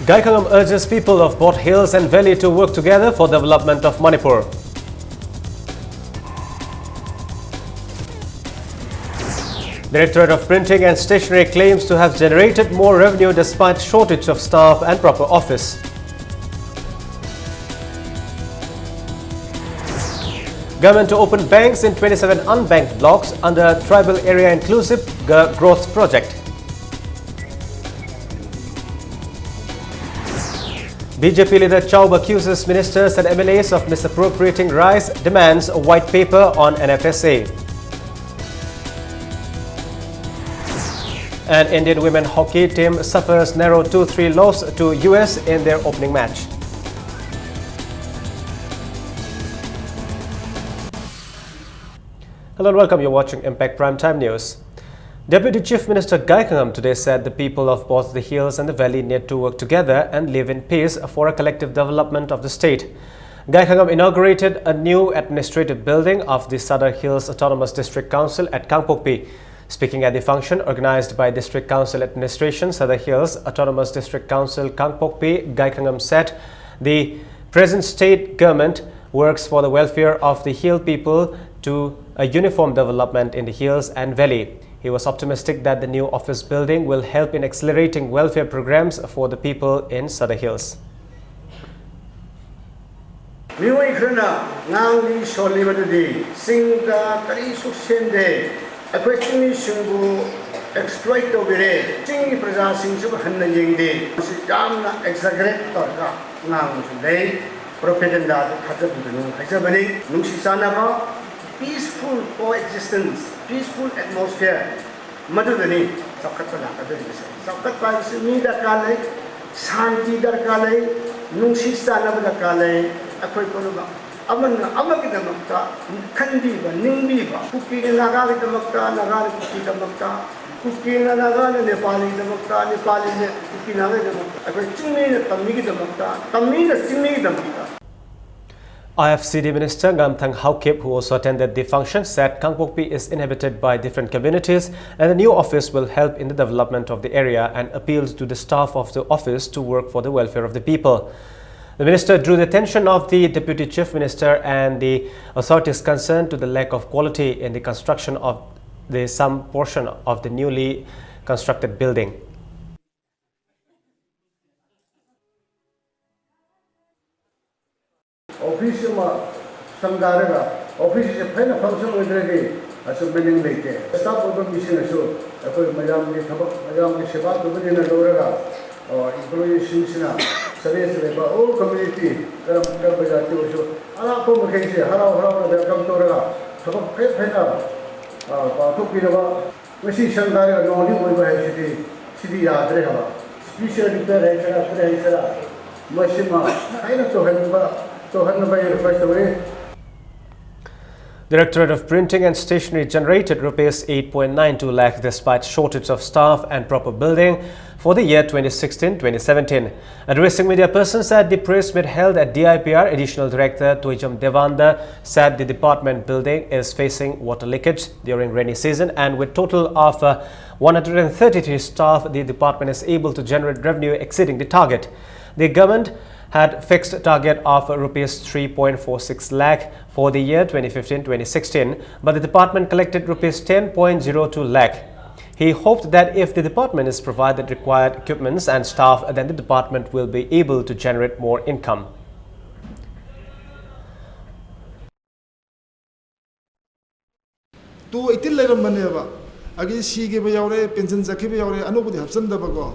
Gaikhangam urges people of both hills and valley to work together for development of Manipur. Directorate of Printing and Stationery claims to have generated more revenue despite shortage of staff and proper office. Government to open banks in 27 unbanked blocks under Tribal Area Inclusive Growth Project. BJP leader Chaub accuses ministers and MLAs of misappropriating rice, demands a white paper on NFSA. And Indian women hockey team suffers narrow 2-3 loss to US in their opening match. Hello and welcome, you're watching Impact Primetime News. Deputy Chief Minister Gaikhangam today said the people of both the hills and the valley need to work together and live in peace for a collective development of the state. Gaikhangam inaugurated a new administrative building of the Sadar Hills Autonomous District Council at Kangpokpi. Speaking at the function organized by District Council Administration, Sadar Hills Autonomous District Council Kangpokpi, Gaikhangam said the present state government works for the welfare of the hill people to a uniform development in the hills and valley. He was optimistic that the new office building will help in accelerating welfare programs for the people in Sadar Hills. Peaceful coexistence, peaceful atmosphere. Madhudani, Sakata Lakadis. Sakata Mida Kale, Santi Darkale, Nungsistana Kale, Akoikonoba, Amagitamakta, Kandiba, Nimbiba, Cookie and Nagari Damakta, Nagari Cookie Damakta, Cookie and Nagari, Nepali Damakta, Nepali, Cookie Naga Damakta, Akoitimi, Tamigi Damakta, Tamina Simi Damakta. IFCD Minister Ngamthang Haukip, who also attended the function, said Kangpokpi is inhabited by different communities and the new office will help in the development of the area and appealed to the staff of the office to work for the welfare of the people. The minister drew the attention of the Deputy Chief Minister and the authorities concerned to the lack of quality in the construction of some portion of the newly constructed building. Office Sangaraga, office is a pen of function with ready as a building later. Stop of the mission show, Madame Shebat to begin a Dora or employees Shinsina, Service Labor, all community, Karabajatu show, Alapo Mackenzie, Hara, the Kamtora, Tabak Pena, Tokirava, Messi Sangara, no new way city Adreha, special repair, Mashima, I don't know. Directorate of Printing and Stationery generated Rs 8.92 lakh despite shortage of staff and proper building for the year 2016-2017. Addressing media persons at the press meet held at DIPR, Additional Director Toijam Devanda said the department building is facing water leakage during rainy season, and with total of 133 staff, the department is able to generate revenue exceeding the target. The government had fixed a target of Rs 3.46 lakh for the year 2015-2016, but the department collected Rs 10.02 lakh. He hoped that if the department is provided required equipments and staff, then the department will be able to generate more income. To itil leram maneva agi sige bayaure pension zakhi bayaure anubudi hapsan dabago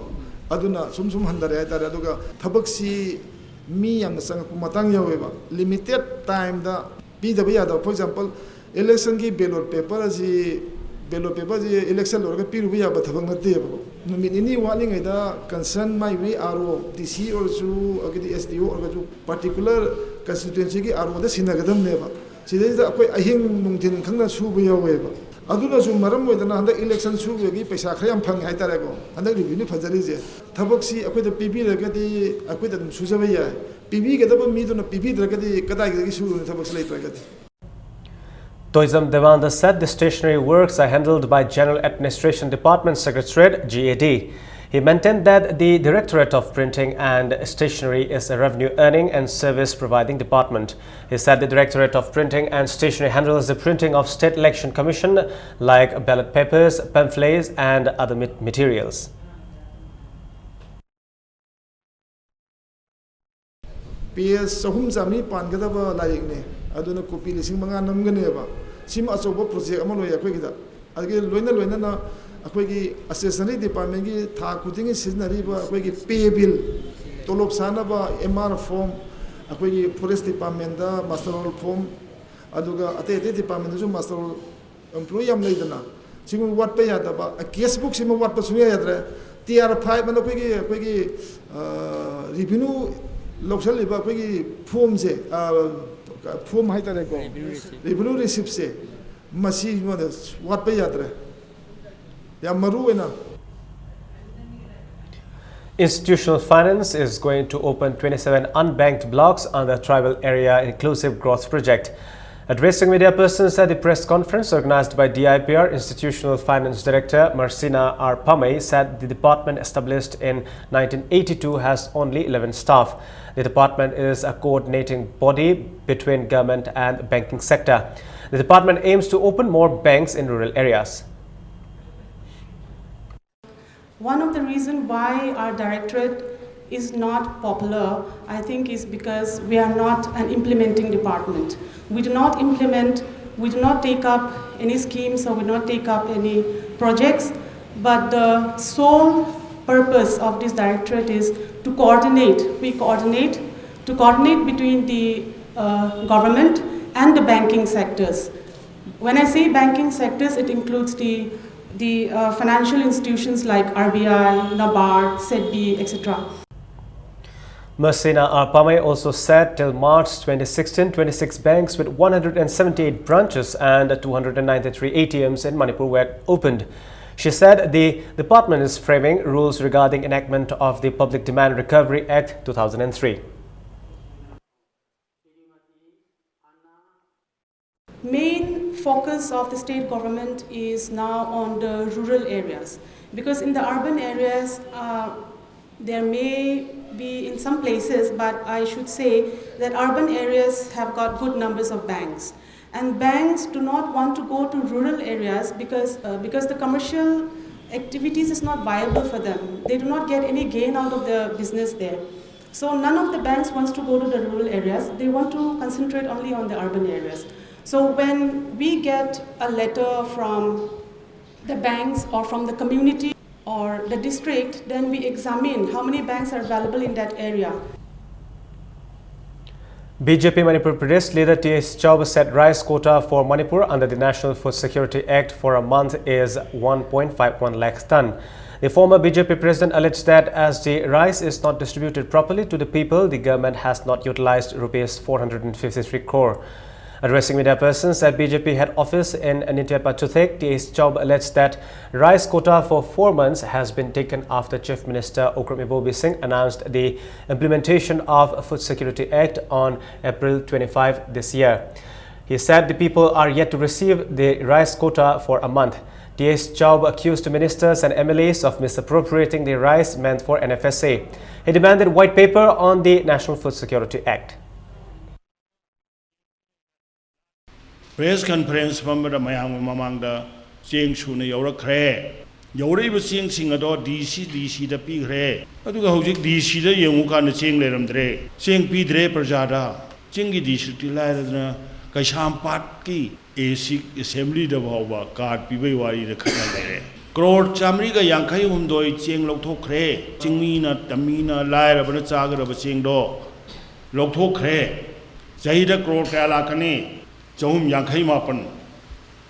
aduna sum handare tare aduga thabaksi mi yang sang matang yaweba limited time da bi da ya da, for example election ki ballot paper ji election lor ga piru ya ba thabang na te ba numit ni warning ida concern mai we aro dc or ju agidi sdo or ga ju particular constituency ki aro da sinagadam ne ba sidai da akoi ahing mungtin khangna su bu yaweba aduna su maram moidana handa election su gi paisa khayam phang hai tare go handa review fajari je thabak si akoi da pb ragadi akoi da su jabai ya pb ga da mi duna pb ragadi kadai gi su thabak slai ragadi. Toijam Devanda said the stationery works are handled by General Administration Department Secretariat GAD. He maintained that the Directorate of Printing and Stationery is a revenue-earning and service-providing department. He said the Directorate of Printing and Stationery handles the printing of State Election Commission like ballot papers, pamphlets and other materials. PS sahum jamni pan gadaba laik ne aduna copy lising manga namgane ba sim achoba project amalo yakoi gida age loina na akoi gi accessory department gi tha kuting siznari ba akoi gi pay bill tolop sana ba MR form akoi gi forest department da master roll form aduga ate department ju master roll employee am leidana sim wat pe yada ba case book sim wat pa suya yadra TR5 man akoi gi revenue local liba koi form se form hai tare ko revenue receipt se masi mo wat pe yatra ya maru ena. Institutional Finance is going to open 27 unbanked blocks under Tribal Area Inclusive Growth Project. Addressing media persons at the press conference organized by DIPR, Institutional Finance Director Marcina R. Pamay said the department established in 1982 has only 11 staff. The department is a coordinating body between government and banking sector. The department aims to open more banks in rural areas. One of the reasons why our directorate is not popular, I think, is because we are not an implementing department. We do not implement, we do not take up any schemes or we do not take up any projects, but the sole purpose of this directorate is to coordinate. We coordinate between the government and the banking sectors. When I say banking sectors, it includes the financial institutions like RBI, NABARD, SEDBI, etc. Marcina R. Pamay also said till March 2016, 26 banks with 178 branches and 293 ATMs in Manipur were opened. She said the department is framing rules regarding enactment of the Public Demand Recovery Act 2003. Main focus of the state government is now on the rural areas, because in the urban areas there may be in some places, but I should say that urban areas have got good numbers of banks, and banks do not want to go to rural areas because the commercial activities is not viable for them. They do not get any gain out of the business there. So none of the banks wants to go to the rural areas. They want to concentrate only on the urban areas. So when we get a letter from the banks or from the community or the district, then we examine how many banks are available in that area. BJP Manipur Pradesh leader T.S. Chaub said rice quota for Manipur under the National Food Security Act for a month is 1.51 lakh ton. The former BJP president alleged that as the rice is not distributed properly to the people, the government has not utilized rupees 453 crore. Addressing media persons at BJP head office in Nitya Pachuthek, T.S. Chaub alleged that rice quota for 4 months has been taken after Chief Minister Okram Ibobi Singh announced the implementation of Food Security Act on April 25 this year. He said the people are yet to receive the rice quota for a month. T.S. Chaub accused the ministers and MLAs of misappropriating the rice meant for NFSA. He demanded white paper on the National Food Security Act. Press conference pamada mayang mamangda cheng suna yaurakre yauriba cheng singado DC da pigre aduga hojik DC da yengu kan cheng leramdre cheng pidre prajada chengi DC ti lairana kaisham pat ki AC assembly da bhawa card pibai wari da khana lere crore chamri ga yankhai humdoi cheng lokthokre chingmina tamina laira bana chagra ba cheng do lokthokre jahida crore kala kani Chahum Yankai Mapan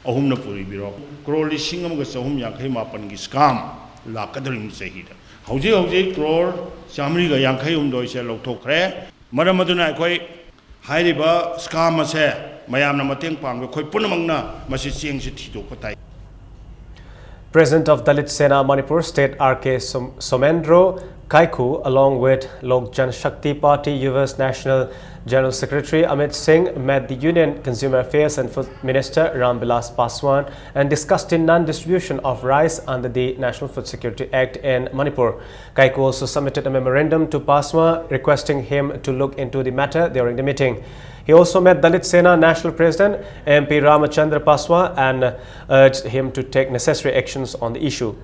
Ahum Napuri Biro, Crore Singam Sahum Yankai Mapan Giskam, La Catherine Sahida. Hauji, Crore, Samriga Yankai Doisha Lotokre, Madamaduna Quay, Haidiba, Skamase, Mayam Namateng Pang, Koi Punamangna, Masising Tito Kotai. President of Dalit Sena Manipur State R.K. Somendro Kaiku, along with Lok Jan Shakti Party Yuva's National General Secretary Amit Singh, met the Union Consumer Affairs and Food Minister Ram Vilas Paswan and discussed the non-distribution of rice under the National Food Security Act in Manipur. Kaiku also submitted a memorandum to Paswan requesting him to look into the matter during the meeting. He also met Dalit Sena National President MP Ramachandra Paswan and urged him to take necessary actions on the issue.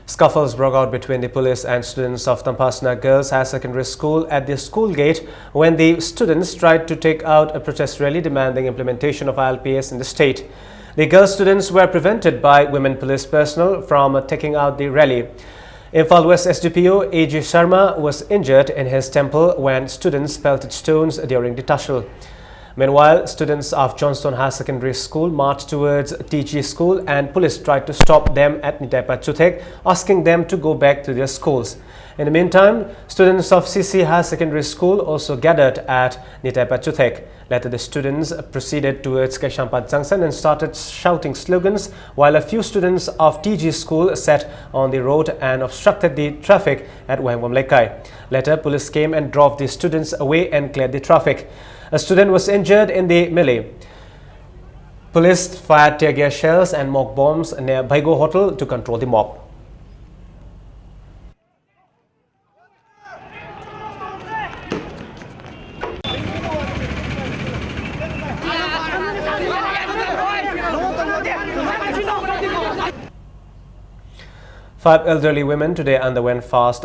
Scuffles broke out between the police and students of Tampasna Girls Higher Secondary School at the school gate when the students tried to take out a protest rally demanding implementation of ILPS in the state. The girl students were prevented by women police personnel from taking out the rally. Imphal West SDPO A.G. Sharma was injured in his temple when students pelted stones during the tussle. Meanwhile, students of Johnstone High Secondary School marched towards TG School and police tried to stop them at Nitaipa Chuthek, asking them to go back to their schools. In the meantime, students of CC High Secondary School also gathered at Nitaipa Chuthek. Later, the students proceeded towards Kaishampat Junction and started shouting slogans, while a few students of TG School sat on the road and obstructed the traffic at Wangwam Lekai. Later, police came and drove the students away and cleared the traffic. A student was injured in the melee. Police fired tear gas shells and mock bombs near Baigo Hotel to control the mob. Five elderly women today underwent fast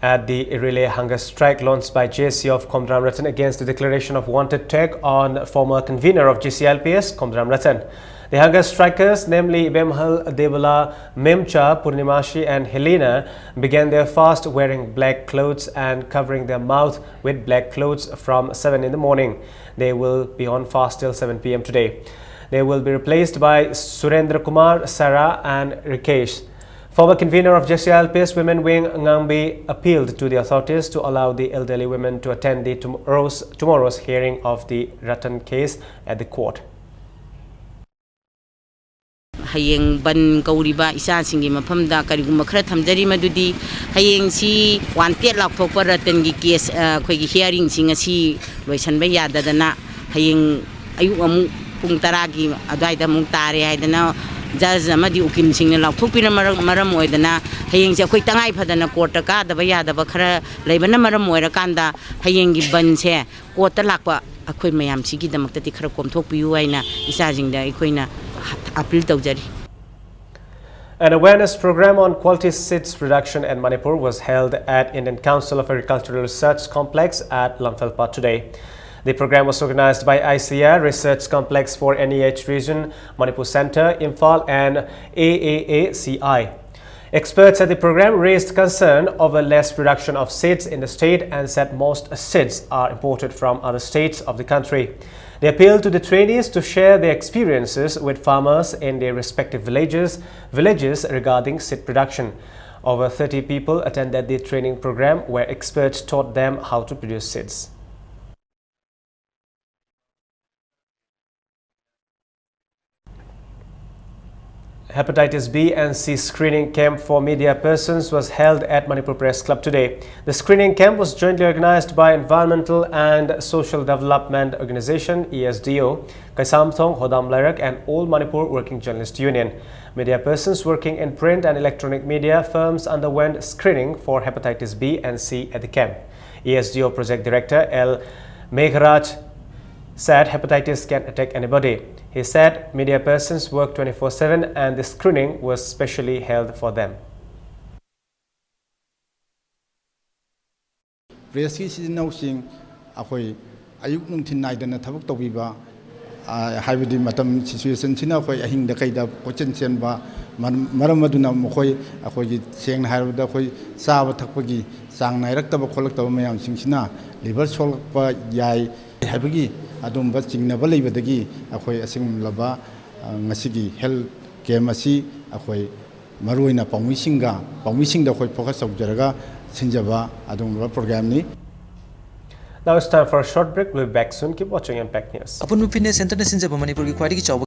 at the relay hunger strike launched by JC of Komdram Ratan against the declaration of wanted tag on former convener of GCLPS, Komdram Ratan. The hunger strikers, namely Bemhal, Debala, Memcha, Purnimashi and Helena, began their fast wearing black clothes and covering their mouth with black clothes from 7 in the morning. They will be on fast till 7 p.m. today. They will be replaced by Surendra Kumar, Sarah and Rikesh. Former convener of JCLPS Women Wing Ngambi appealed to the authorities to allow the elderly women to attend the tomorrow's hearing of the Ratan case at the court. Hayeng ban kauriba isa singi maphamda karigumba khara thamjari madudi hayeng si wanted lakthopa Ratan gi case khoi gi hearing sing asi loisanba yadadana hayeng ayu amu pung taragi adaida mung tare haidana judge amadi ukim singna laukthokpina maram oidana hayeng se khoi tangai phadana court ka daba yadaba khara leibana maram oira kanda hayeng gi ban se court lakpa akhoi mayam sigi damakta ti khara komthokpiu aina isa jingda ikhoina appeal tawjari. An awareness program on quality seeds production in Manipur was held at Indian Council of Agricultural Research Complex at Lamphellpath today. The program was organized by ICR Research Complex for NEH Region, Manipur Center, Imphal and AAACI. Experts at the program raised concern over less production of seeds in the state and said most seeds are imported from other states of the country. They appealed to the trainees to share their experiences with farmers in their respective villages regarding seed production. Over 30 people attended the training program where experts taught them how to produce seeds. Hepatitis B and C screening camp for media persons was held at Manipur Press Club today. The screening camp was jointly organized by Environmental and Social Development Organization (ESDO), Kaisamthong, Hodam Lairak and All Manipur Working Journalist Union. Media persons working in print and electronic media firms underwent screening for hepatitis B and C at the camp. ESDO Project Director L. Meghraj said hepatitis can attack anybody. He said media persons work 24/7 and the screening was specially held for them. Press ki now sing akoi ayuk nung thinai dana thabak tobiba haibidi matam situation sina khoi ahing da kaida pochen chen ba maram maduna mokhoi akoi gi seng haibda khoi saba thakpagi sang nairak taba kholak taba mayam singsina liver sol pa yai haibagi adum ba chingnaba leibadagi akhoi asing laba ngasigi health game asi akhoi maruina pawmisingda khoi focus tawjaraga sinjaba adum ba program ni. Now it's time for a short break. We'll be back soon. Keep watching Impact News. Upon Fitness Center sinjaba Manipur ki khwadi ki chawba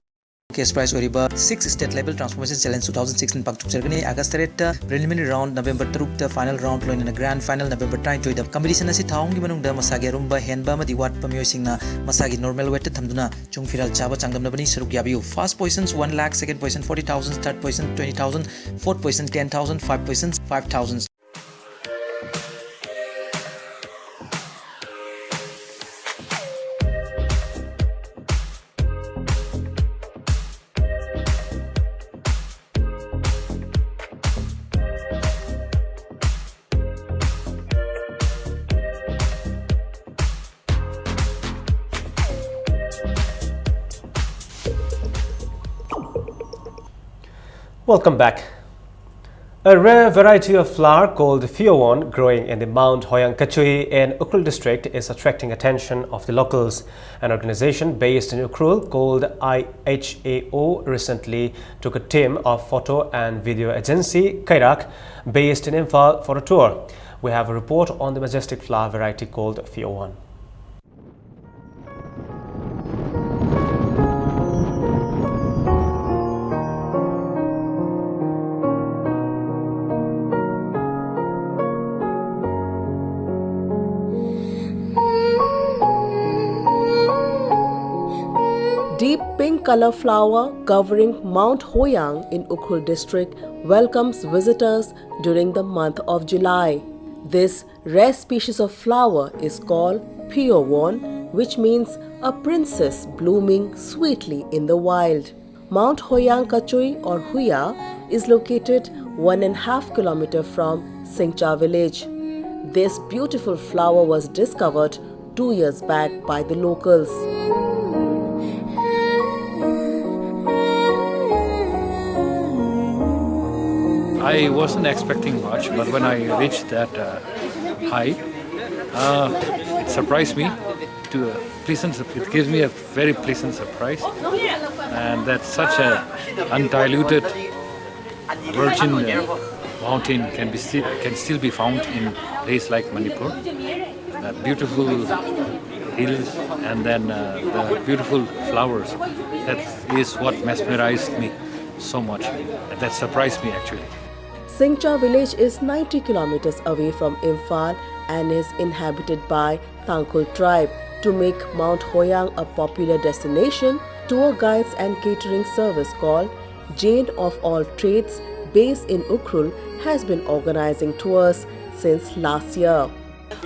cash prize oriba 6 state level transformation challenge 2016 pangchukjargani August 8 preliminary round November 3 final round loina grand final November 9 da competition asi thaung gi manungda masagi rumba henba amadi wat pamyo singna masagi normal weight thamduna chungfiral chaba changdamnabani saruk yabiu first positions 1 lakh, second position 40,000, third position 20,000, fourth position 10,000, fifth position 5,000. Welcome back. A rare variety of flower called Fiowon growing in the Mount Hoyang Kachui in Ukhrul district is attracting attention of the locals. An organization based in Ukhrul called IHAO recently took a team of photo and video agency Kairak based in Imphal for a tour. We have a report on the majestic flower variety called Fiowon. Deep pink color flower covering Mount Hoyang in Ukhrul district welcomes visitors during the month of July. This rare species of flower is called Fiowon, which means a princess blooming sweetly in the wild. Mount Hoyang Kachui or Huya is located 1.5 km from Singcha village. This beautiful flower was discovered 2 years back by the locals. I wasn't expecting much, but when I reached that height, it surprised me. It gives me a very pleasant surprise, and that such a undiluted virgin mountain can still be found in a place like Manipur. Beautiful hills and then the beautiful flowers. That is what mesmerized me so much, and that surprised me actually. Singcha village is 90 kilometers away from Imphal and is inhabited by Tangkhul tribe. To make Mount Hoyang a popular destination, tour guides and catering service called Jane of All Trades, based in Ukhrul, has been organizing tours since last year.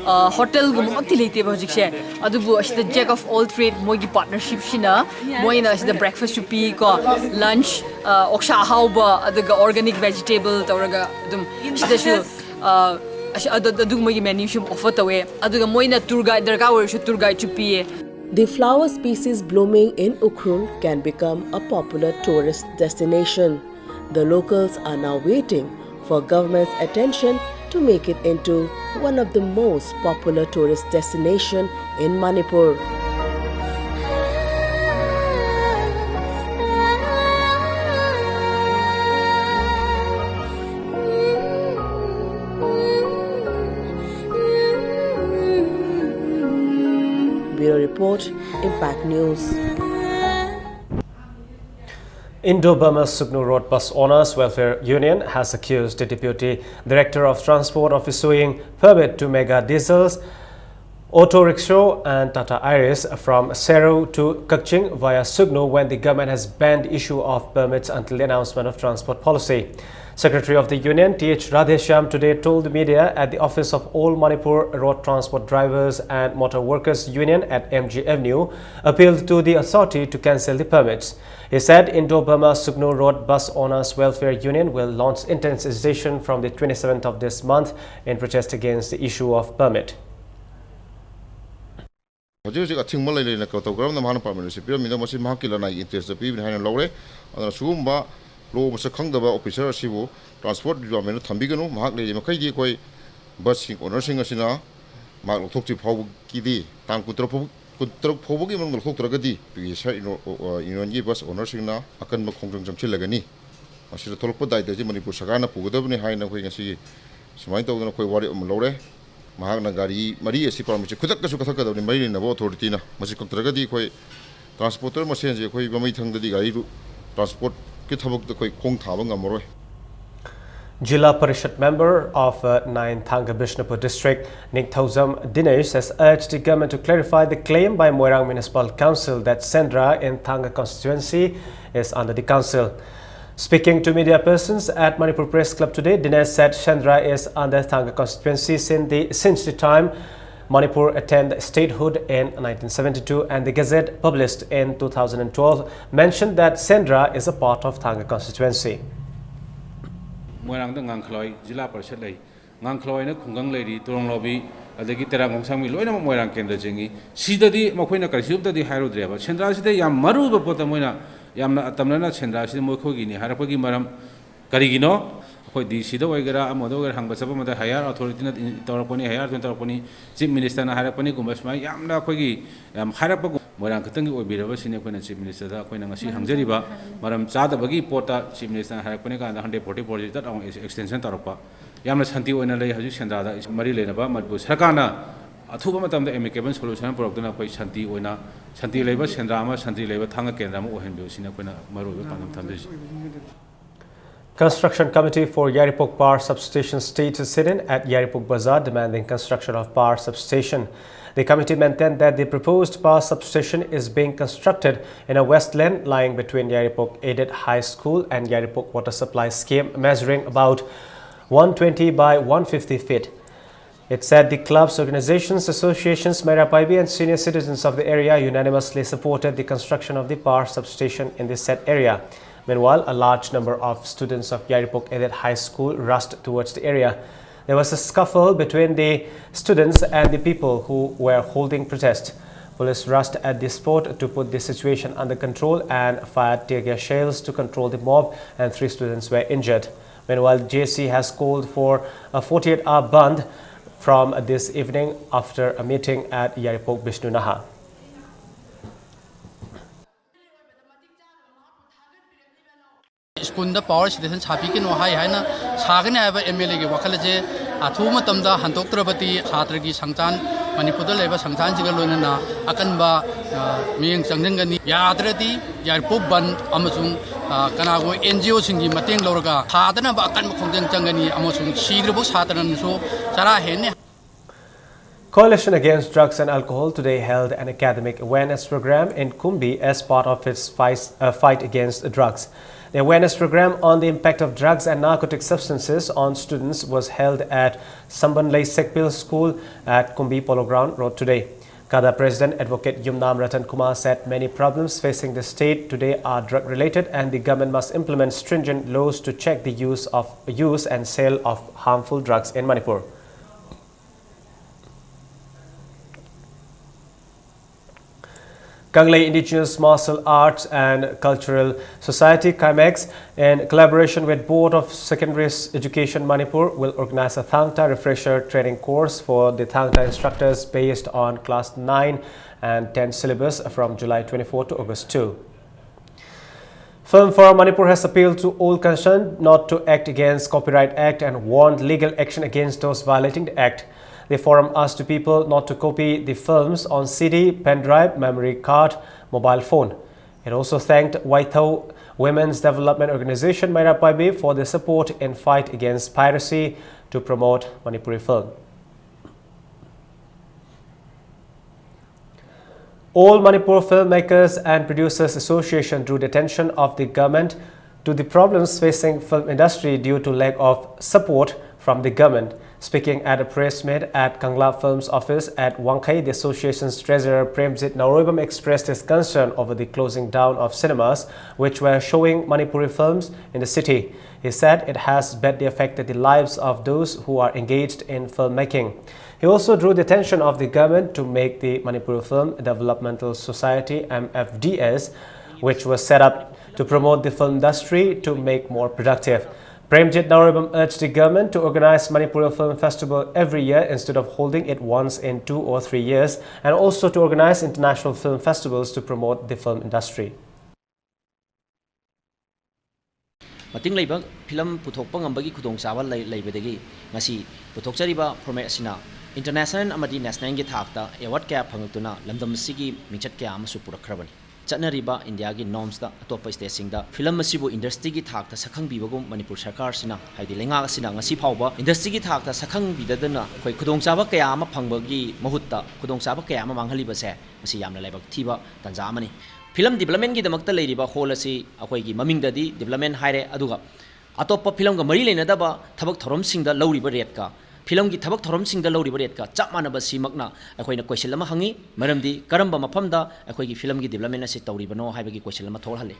Hotel gumoti leite project adubu the jack of all trade moigi partnership shina moina the breakfast to pi ko lunch oksha hauba aduga organic vegetable tawraga adum sida shu adu moigi menu shum offer tawe aduga moina tour guide darka or tour guide to pi. The flower species blooming in Ukhrul can become a popular tourist destination. The locals are now waiting for government's attention to make it into one of the most popular tourist destinations in Manipur. Bureau Report, Impact News. Indo-Burma Suknu Road Bus Owners Welfare Union has accused the Deputy Director of Transport of issuing permit to Mega Diesels, Auto Rickshaw and Tata Iris from Seru to Kakching via Suknu when the government has banned issue of permits until the announcement of transport policy. Secretary of the Union T.H. Radheshyam today told the media at the office of All Manipur Road Transport Drivers and Motor Workers Union at MG Avenue appealed to the authority to cancel the permits. He said Indo-Burma Suknu Road Bus Owners Welfare Union will launch intensization from the 27th of this month in protest against the issue of permit. Hojik athing malai le ko to gram na man permit se pir mi na masi ma ki la interest pi bin hain lore ana sumba lo masa khang da officer asibu transport department thambi ganu mahak le makai gi koi bus sing owner sing asina ma lo thok chi phau ki di tang kutra phau gi man lo thok tra ga di pi sa union gi bus owner sing na akan ma khongjang jam chil lagani asira tholok pa dai de manipur sagana pugadabni haina koi ngasi sumai to na koi wari um lore mahak na gari mari asi permit khudak ka su ka da ni mari na bo authority na masi kontragadi koi transporter masen je koi bamai thang da di gari ru transport ki thabak da koi khong thaba ngamroi. Jilla Parishad member of 9 Thanga Bishnupur district, Nikthauzam Dinesh, has urged the government to clarify the claim by Moirang Municipal Council that Sendra in Thanga constituency is under the council. Speaking to media persons at Manipur Press Club today, Dinesh said Sendra is under Thanga constituency since the time Manipur attained statehood in 1972, and the Gazette published in 2012 mentioned that Sendra is a part of Thanga constituency. Moirang da Ngangkloi Jilla Parishad lei Ngangkloi na khungang lei ri Turong Lobby adagi Terang Gongsangmi loina Moirang kendra jengi sidadi makhoina karisubdadi hairudreba Sendra sida yam maruba pota moina yamna atamna Sendra sida mokhogi ni harapagi maram karigino khoi DC da oigara amodo gar hangba saba mada higher authority na toraponi higher toraponi chief minister na harapani gumbasma yamna khogi yam harapagu Moirang khatangi oibiraba sine khoina chief minister da khoina ngasi hangjariba maram chada bagi pota chief minister na harapani ka 140 project that extension tarapa yamna shanti oina lei haju Sendra da mari lenaba matbu sarkana athuba matam da amicable solution product khoi shanti oina shanti leiba Sendra ama shanti leiba Thanga kendra ma ohenbe sine khoina maruba panam thamdesi. Construction Committee for Yaripok Power Substation staged a sit-in at Yaripok Bazaar demanding construction of power substation. The committee maintained that the proposed power substation is being constructed in a westland lying between Yaripok Aided High School and Yaripok Water Supply Scheme, measuring about 120 by 150 feet. It said the clubs, organizations, associations, Mairapaibi and senior citizens of the area unanimously supported the construction of the power substation in the said area. Meanwhile, a large number of students of Yaripok Aided High School rushed towards the area. There was a scuffle between the students and the people who were holding protest. Police rushed at the spot to put the situation under control and fired tear gas shells to control the mob, and 3 students were injured. Meanwhile, JC has called for a 48-hour ban from this evening after a meeting at Yaripok Bishnu Naha. School power station chapi no hai hai na sagane aba MLA ge wakal je athu matam da hantok trabati chhatra gi sangchan Manipur da leba sangchan jiga loina na akan ba miyeng changjang gani yadrati Yaripok ban amasung kana go NGO singi mateng lorga thadana ba akan khongjang changani amasung sidrbu satran so chara henne. Coalition Against Drugs and Alcohol today held an academic awareness program in Kumbi as part of its fight against drugs. The awareness program on the impact of drugs and narcotic substances on students was held at Sambanlai Sekpil School at Kumbi Polo Ground Road today. CADA President Advocate Yumnam Ratan Kumar said many problems facing the state today are drug-related, and the government must implement stringent laws to check the use and sale of harmful drugs in Manipur. Kanglei Indigenous Martial Arts and Cultural Society KIMEX, in collaboration with Board of Secondary Education Manipur, will organize a Thangta refresher training course for the Thangta instructors based on class 9 and 10 syllabus from July 24 to August 2. Film for Manipur has appealed to all concerned not to act against Copyright Act and warned legal action against those violating the act. The forum asked the people not to copy the films on CD, pen drive, memory card, mobile phone. It also thanked Waithau Women's Development Organization Mairapaibi for their support in fight against piracy to promote Manipuri film. All Manipur Filmmakers and Producers Association drew the attention of the government to the problems facing film industry due to lack of support from the government. Speaking at a press meet at Kangla Films office at Wangkai, the association's treasurer Premjit Naroibam expressed his concern over the closing down of cinemas which were showing Manipuri films in the city. He said it has badly affected the lives of those who are engaged in filmmaking. He also drew the attention of the government to make the Manipuri Film Developmental Society MFDS, which was set up to promote the film industry to make more productive. Premjit Naroibam urged the government to organize Manipur Film Festival every year instead of holding it once in 2 or 3 years, and also to organize international film festivals to promote the film industry. Mating leiba film puthokpa ngambagi khudongchaba leibadagi ngasi puthokchariba format asina international amadi national gi thakta award kaya phangaktuna lamdam sigi mingchat kaya amasu purakhrabani. ꯆꯠꯅꯔꯤꯕ ꯏꯟꯗꯤꯌꯥꯒꯤ ꯅꯣꯔꯝꯁꯇ ꯑꯇꯣꯞꯄ ꯁ꯭ꯇꯦꯠꯁꯤꯡꯗ film ꯑꯁꯤꯕꯨ ꯏꯟꯗꯁꯇ꯭ꯔꯤꯒꯤ ꯊꯥꯛꯇ ꯁꯛꯈꯪꯕꯤꯕꯒꯨꯝ ꯃꯅꯤꯄꯨꯔ ꯁꯔꯀꯥꯔꯁꯤꯅ ꯍꯥꯏꯗꯤ ꯂꯩꯉꯥꯛ ꯑꯁꯤꯅ ꯉꯁꯤ ꯐꯥꯎꯕ ꯏꯟꯗꯁꯇ꯭ꯔꯤꯒꯤ ꯊꯥꯛꯇ ꯁꯛꯈꯪꯕꯤꯗꯗꯅ ꯑꯩꯈꯣꯏ ꯈꯨꯗꯣꯡꯆꯥꯕ ꯀꯌꯥ ꯑꯃ ꯐꯪꯕꯒꯤ ꯃꯍꯨꯠꯇ ꯈꯨꯗꯣꯡꯆꯥꯕ ꯀꯌꯥ ꯑꯃ ꯃꯥꯡꯍꯜꯂꯤꯕꯁꯦ ꯃꯁꯤ ꯌꯥꯝꯅ ꯂꯥꯏꯕꯛ ꯊꯤꯕ ꯇꯥꯟꯖꯥ ꯑꯃꯅꯤ ꯐꯤꯂꯝ ꯗꯤꯕꯦꯂꯞꯃꯦꯟꯒꯤꯗꯃꯛꯇ ꯂꯩꯔꯤꯕ ꯍꯣꯜ ꯑꯁꯤ ꯑꯩꯈꯣꯏꯒꯤ ꯃꯃꯤꯡꯗꯗꯤ ꯗꯤꯕꯦꯂꯞꯃꯦꯟ ꯍꯥꯏꯔꯦ ꯑꯗꯨꯒ ꯑꯇꯣꯞꯄ ꯐꯤꯂꯝꯒ ꯃꯔꯤ ꯂꯩꯅꯗꯕ ꯊꯕꯛ ꯊꯧꯔꯝꯁꯤꯡꯗ ꯂꯧꯔꯤꯕ ꯔꯦꯠꯀ ꯐꯤꯂꯝꯒꯤ ꯊꯕꯛ ꯊꯧꯔꯝꯁꯤꯡꯗ ꯂꯧꯔꯤꯕ ꯔꯦꯠꯀ ꯆꯞ ꯃꯥꯟꯅꯕ ꯁꯤꯃꯛꯅ ꯑꯩꯈꯣꯏꯅ ꯀꯣꯏꯁꯟ ꯑꯃ ꯍꯪꯉꯤ ꯃꯔꯝꯗꯤ ꯀꯔꯝꯕ ꯃꯐꯝꯗ ꯑꯩꯈꯣꯏꯒꯤ ꯐꯤꯂꯝꯒꯤ ꯗꯤꯕꯦꯂꯞꯃꯦꯟ ꯑꯁꯤ ꯇꯧꯔꯤꯕꯅꯣ ꯍꯥꯏꯕꯒꯤ ꯀꯣꯏꯁꯟ ꯑꯃ ꯊꯣꯛꯍꯜꯂꯤ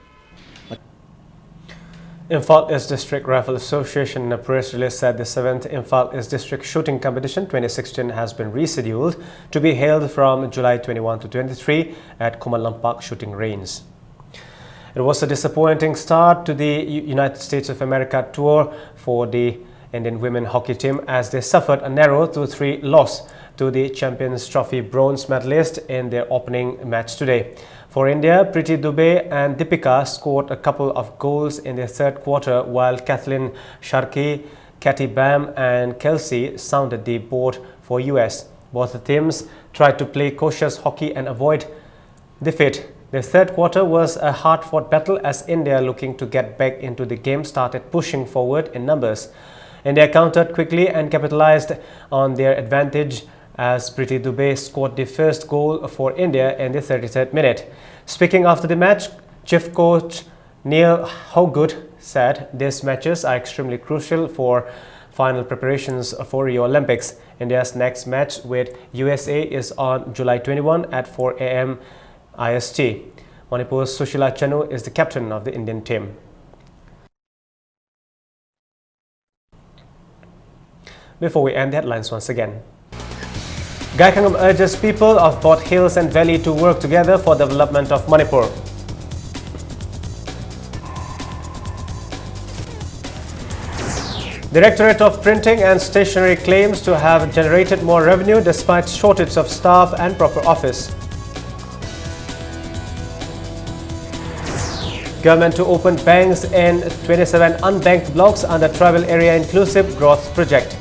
Imphal East District Rifle Association in a press release said the 7th Imphal East District Shooting Competition 2016 has been rescheduled to be held from July 21 to 23 at Kumalampak Shooting Range. It was a disappointing start to the United States of America tour for the Indian women hockey team as they suffered a narrow 2-3 loss to the Champions Trophy bronze medalist in their opening match today. For India, Preeti Dubey and Deepika scored a couple of goals in their third quarter while Kathleen Sharkey, Katie Bam and Kelsey sounded the board for US. Both the teams tried to play cautious hockey and avoid defeat. The third quarter was a hard-fought battle as India, looking to get back into the game, started pushing forward in numbers. India countered quickly and capitalized on their advantage as Preeti Dubey scored the first goal for India in the 33rd minute. Speaking after the match, chief coach Neil Howgood said these matches are extremely crucial for final preparations for Rio Olympics. India's next match with USA is on July 21 at 4 a.m. IST. Manipur's Sushila Chanu is the captain of the Indian team. Before we end the headlines once again, Gaikangam urges people of both hills and valley to work together for development of Manipur. Directorate of Printing and Stationery claims to have generated more revenue despite shortage of staff and proper office. Government to open banks in 27 unbanked blocks under Tribal Area Inclusive Growth Project.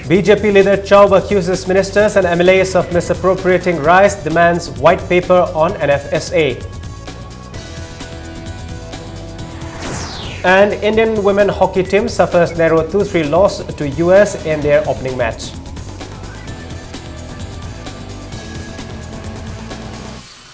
BJP leader Chaub accuses ministers and MLAs of misappropriating rice, demands white paper on NFSA. And Indian women hockey team suffers narrow 2-3 loss to US in their opening match.